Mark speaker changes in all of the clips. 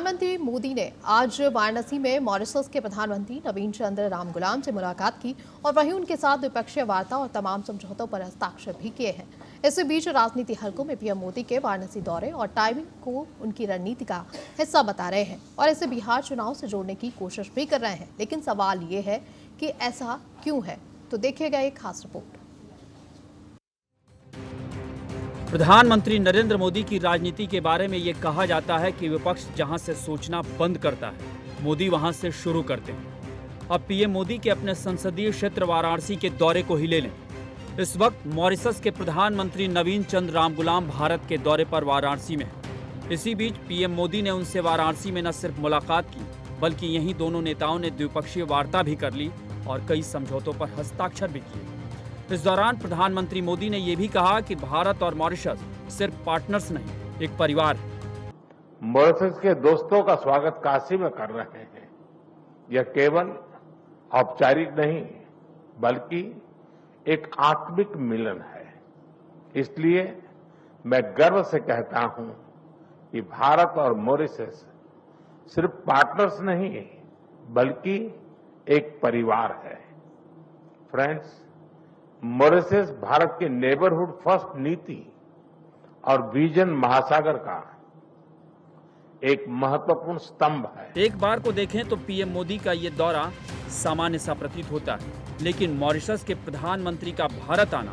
Speaker 1: प्रधानमंत्री मोदी ने आज वाराणसी में मॉरिशस के प्रधानमंत्री नवीन चंद्र रामगुलाम से मुलाकात की और वहीं उनके साथ द्विपक्षीय वार्ता और तमाम समझौतों पर हस्ताक्षर भी किए हैं। इसी बीच राजनीति हलकों में पीएम मोदी के वाराणसी दौरे और टाइमिंग को उनकी रणनीति का हिस्सा बता रहे हैं और इसे बिहार चुनाव से जोड़ने की कोशिश भी कर रहे हैं। लेकिन सवाल ये है कि ऐसा क्यों है, तो देखिएगा एक खास रिपोर्ट।
Speaker 2: प्रधानमंत्री नरेंद्र मोदी की राजनीति के बारे में ये कहा जाता है कि विपक्ष जहां से सोचना बंद करता है, मोदी वहां से शुरू करते हैं। अब पीएम मोदी के अपने संसदीय क्षेत्र वाराणसी के दौरे को ही ले लें। इस वक्त मॉरिशस के प्रधानमंत्री नवीन चंद्र रामगुलाम भारत के दौरे पर वाराणसी में हैं। इसी बीच पीएम मोदी ने उनसे वाराणसी में न सिर्फ मुलाकात की, बल्कि यहीं दोनों नेताओं ने द्विपक्षीय वार्ता भी कर ली और कई समझौतों पर हस्ताक्षर भी किए। इस दौरान प्रधानमंत्री मोदी ने यह भी कहा कि भारत और मॉरिशस सिर्फ पार्टनर्स नहीं, एक परिवार है।
Speaker 3: मॉरिशस के दोस्तों का स्वागत काशी में कर रहे हैं। यह केवल औपचारिक नहीं, बल्कि एक आत्मिक मिलन है। इसलिए मैं गर्व से कहता हूं कि भारत और मॉरिशस सिर्फ पार्टनर्स नहीं, बल्कि एक परिवार है। फ्रेंड्स, मॉरिशस भारत के नेबरहुड फर्स्ट नीति और विजन महासागर का एक महत्वपूर्ण स्तंभ है।
Speaker 2: एक बार को देखें तो पीएम मोदी का ये दौरा सामान्य सा प्रतीत होता है, लेकिन मॉरिशस के प्रधानमंत्री का भारत आना,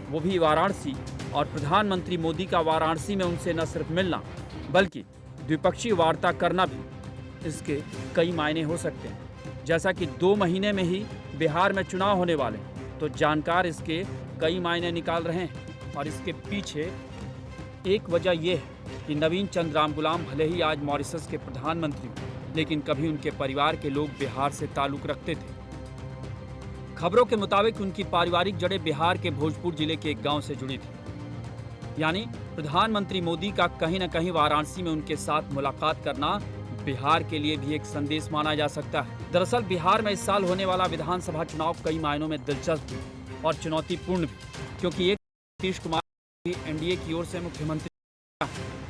Speaker 2: वो भी वाराणसी, और प्रधानमंत्री मोदी का वाराणसी में उनसे न सिर्फ मिलना बल्कि द्विपक्षीय वार्ता करना भी, इसके कई मायने हो सकते हैं। जैसा कि 2 महीने में ही बिहार में चुनाव होने वाले हैं, तो जानकार इसके कई मायने निकाल रहे हैं। और इसके पीछे एक वजह यह है कि नवीन चंद्र रामगुलाम भले ही आज मॉरिशस के प्रधानमंत्री हों, लेकिन कभी उनके परिवार के लोग बिहार से ताल्लुक रखते थे। खबरों के मुताबिक उनकी पारिवारिक जड़ें बिहार के भोजपुर जिले के एक गांव से जुड़ी थी। यानी प्रधानमंत्री मोदी का कहीं न कहीं वाराणसी में उनके साथ मुलाकात करना बिहार के लिए भी एक संदेश माना जा सकता है। दरअसल बिहार में इस साल होने वाला विधानसभा चुनाव कई मायनों में दिलचस्प और चुनौतीपूर्ण भी, क्योंकि एक नीतीश कुमार भी एनडीए की ओर से मुख्यमंत्री,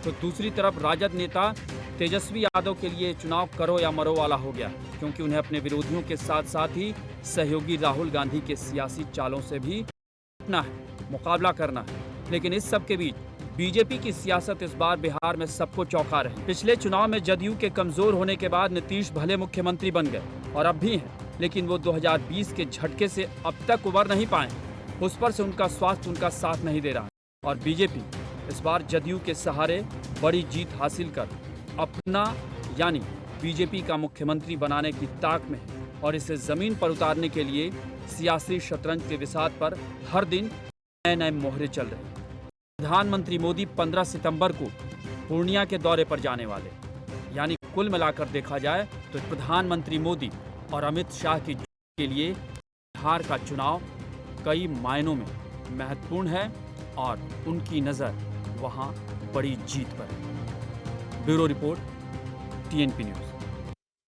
Speaker 2: तो दूसरी तरफ राजद नेता तेजस्वी यादव के लिए चुनाव करो या मरो वाला हो गया, क्योंकि उन्हें अपने विरोधियों के साथ साथ ही सहयोगी राहुल गांधी के सियासी चालों से भी निपटना है, मुकाबला करना है। लेकिन इस सब के बीच बीजेपी की सियासत इस बार बिहार में सबको चौंका रही। पिछले चुनाव में जदयू के कमजोर होने के बाद नीतीश भले मुख्यमंत्री बन गए और अब भी हैं, लेकिन वो 2020 के झटके से अब तक उबर नहीं पाए। उस पर से उनका स्वास्थ्य उनका साथ नहीं दे रहा है और बीजेपी इस बार जदयू के सहारे बड़ी जीत हासिल कर अपना यानी बीजेपी का मुख्यमंत्री बनाने की ताक में है और इसे जमीन पर उतारने के लिए सियासी शतरंज के विसात पर हर दिन नए नए मोहरे चल रहे हैं। प्रधानमंत्री मोदी 15 सितंबर को पूर्णिया के दौरे पर जाने वाले, यानी कुल मिलाकर देखा जाए तो प्रधानमंत्री मोदी और अमित शाह की जीत के लिए बिहार का चुनाव कई मायनों में महत्वपूर्ण है और उनकी नज़र वहां बड़ी जीत पर है। Bureau report, TNP news.